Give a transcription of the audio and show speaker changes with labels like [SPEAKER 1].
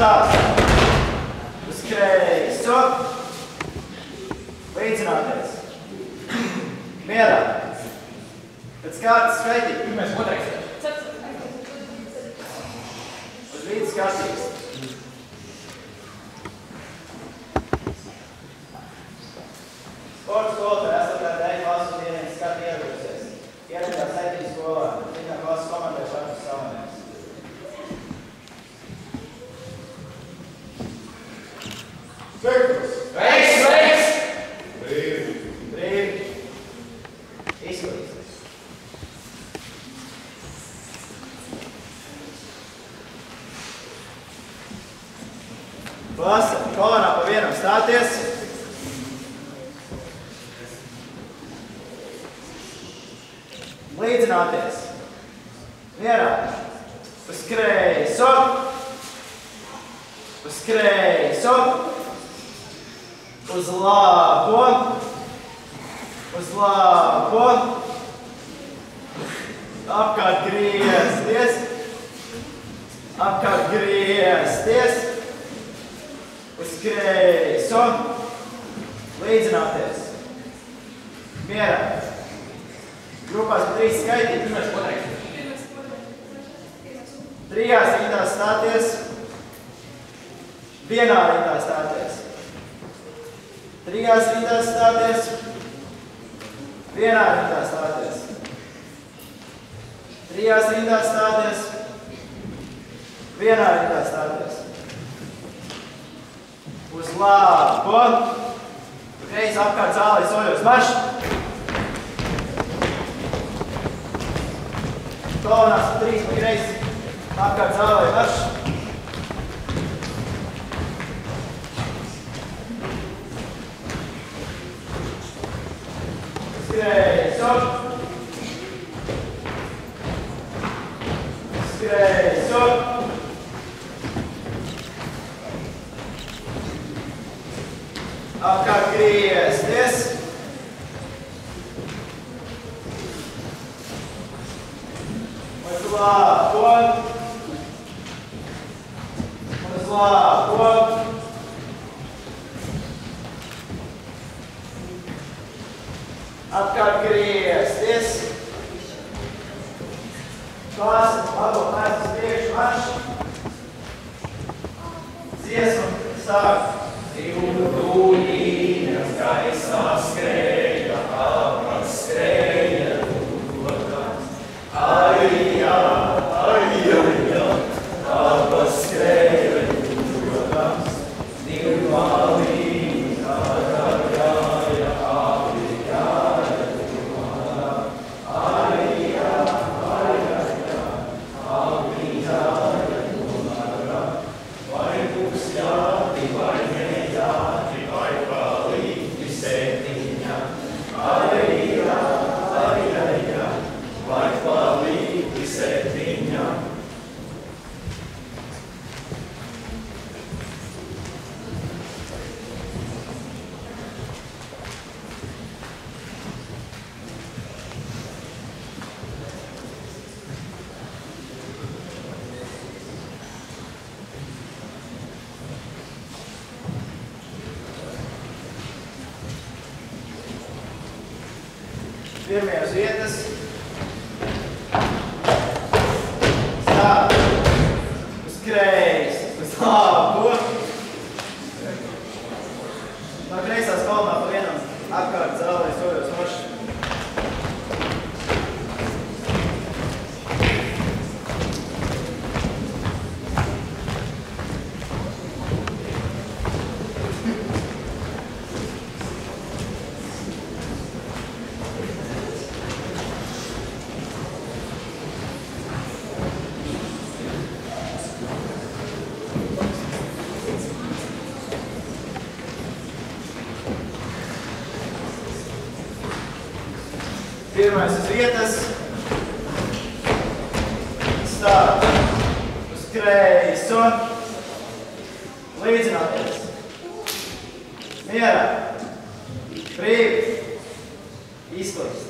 [SPEAKER 1] stāst. Uz kreiso. Līdzināties. Mierā. Pēc kārtas skaitīt.
[SPEAKER 2] Pirmais, otrais.
[SPEAKER 1] Uz vīdu skatīs. Sporta skolotāji esat ar dēļ klases un dienas skatu ievirusies. Ieradās 7 skolā. Viņā klases komandē šādas samanēs.
[SPEAKER 2] Sveiks! Sveiks!
[SPEAKER 1] Brīvi. Izklīsies. Klase, kolonā pa vienam stāties. Līdzināties. Mierā. Uz kreiso. Uz kreiso. Uz labo. Uz labo. Apkārt griezties. Apkārt griezties. Uz kreiso. Līdzināties. Mierā. Grupās pa 3 skaitīt.
[SPEAKER 2] Pirmais, otrais.
[SPEAKER 1] Trijās rindās stāties. Vienā rindā stāties. Trijās rindās stāties. Vienā rindā stāties. Trijās rindās stāties. Vienā rindā stāties. Uz labo. Reiz apkārt zālē soļos marš. Kolonās pa 3 reiz apkārt zālē marš. Skreiso. Skreiso. Apkārt griezties. Uz labo. Uz labo. Apkārt griezties. Klase, labo klēs uz priekšu marš. Dziesmu sāk.
[SPEAKER 3] Jūduļīnas gaisā skrēja, apkārt skrēja tūkotās. Aijā, apkārt skrēja tūkotās. Divu malīni kādā gāja, abi gāja tūkotā. Aijā, abi gāja tūkotā. Vai būs jāti, vai ne jāti, vai palīti septiņā. Aijā, vai palīti septiņā.
[SPEAKER 1] Pirmie uz vietas. Stāv. Uz kreisi. Uz labo. No kreisās kolonā pa vienam apkārt zālē soļos marš. Pirmais uz vietas. Stāv. Uz kreiso. Līdzināties. Mierā. Brīvi. Izklīst.